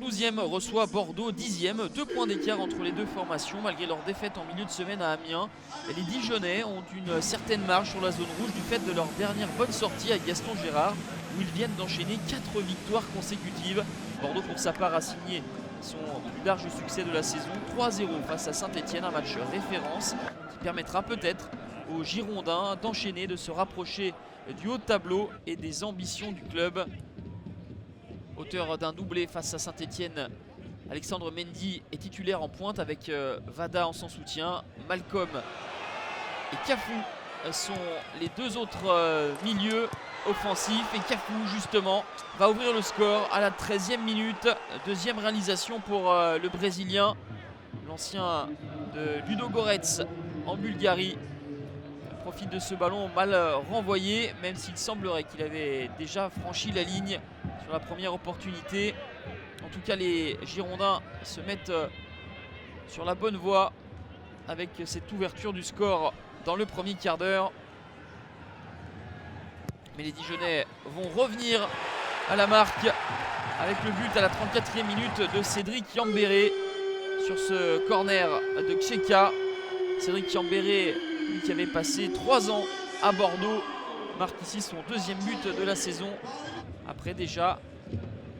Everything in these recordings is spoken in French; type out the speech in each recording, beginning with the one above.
12e reçoit Bordeaux 10e. 2 points d'écart entre les deux formations malgré leur défaite en milieu de semaine à Amiens. Et les Dijonais ont une certaine marge sur la zone rouge du fait de leur dernière bonne sortie à Gaston Gérard où ils viennent d'enchaîner 4 victoires consécutives. Bordeaux pour sa part a signé son plus large succès de la saison, 3-0 face à Saint-Etienne, un match référence qui permettra peut-être aux Girondins d'enchaîner, de se rapprocher du haut de tableau et des ambitions du club. Auteur d'un doublé face à Saint-Etienne, Alexandre Mendy est titulaire en pointe avec Vada en son soutien. Malcolm et Cafou sont les deux autres milieux offensifs. Et Cafou justement va ouvrir le score à la 13e minute. Deuxième réalisation pour le Brésilien, l'ancien de Ludogorets en Bulgarie. Profite de ce ballon mal renvoyé, même s'il semblerait qu'il avait déjà franchi la ligne sur la première opportunité. En tout cas, les Girondins se mettent sur la bonne voie avec cette ouverture du score dans le premier quart d'heure. Mais les Dijonais vont revenir à la marque avec le but à la 34e minute de Cédric Yambéré sur ce corner de Tcheka. Cédric Yambéré, lui qui avait passé 3 ans à Bordeaux, marque ici son deuxième but de la saison après déjà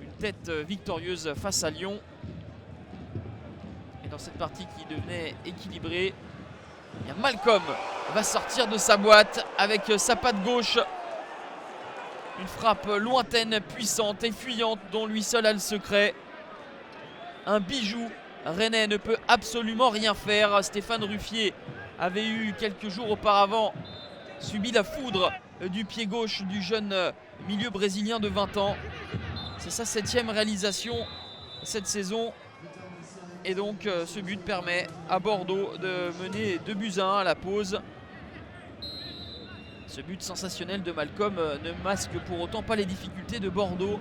une tête victorieuse face à Lyon. Et dans cette partie qui devenait équilibrée, eh bien Malcolm va sortir de sa boîte avec sa patte gauche. Une frappe lointaine, puissante et fuyante dont lui seul a le secret. Un bijou. Rennais ne peut absolument rien faire. Stéphane Ruffier avait eu quelques jours auparavant subi la foudre du pied gauche du jeune milieu brésilien de 20 ans. C'est sa 7e réalisation cette saison. Et donc ce but permet à Bordeaux de mener 2-1 à la pause. Ce but sensationnel de Malcolm ne masque pour autant pas les difficultés de Bordeaux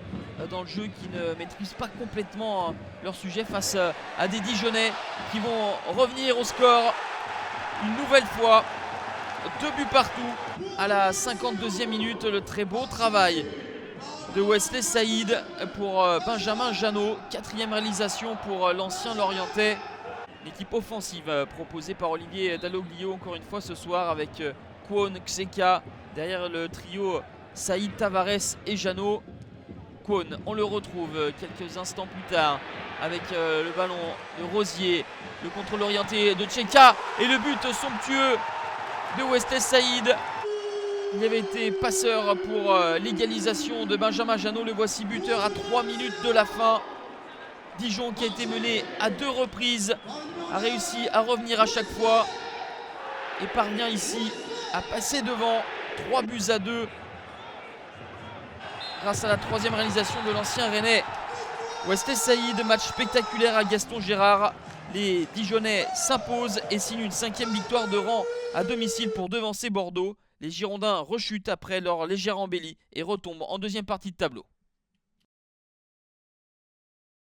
dans le jeu, qui ne maîtrise pas complètement leur sujet face à des Dijonais qui vont revenir au score une nouvelle fois. 2 buts partout à la 52e minute. Le très beau travail de Wesley Saïd pour Benjamin Janot. 4e réalisation pour l'ancien Lorientais. L'équipe offensive proposée par Olivier Dalloglio encore une fois ce soir avec Kwon, Tcheka, derrière le trio Saïd, Tavares et Janot. Kwon, on le retrouve quelques instants plus tard avec le ballon de Rosier, le contrôle orienté de Tcheka et le but somptueux de Wesley Saïd. Il avait été passeur pour l'égalisation de Benjamin Janot. Le voici buteur à 3 minutes de la fin. Dijon, qui a été mené à 2 reprises, a réussi à revenir à chaque fois et parvient ici à passer devant 3-2 grâce à la 3e réalisation de l'ancien Rennais Wesley Saïd. Match spectaculaire à Gaston Gérard. Les Dijonais s'imposent et signent une 5e victoire de rang à domicile pour devancer Bordeaux. Les Girondins rechutent après leur légère embellie et retombent en deuxième partie de tableau.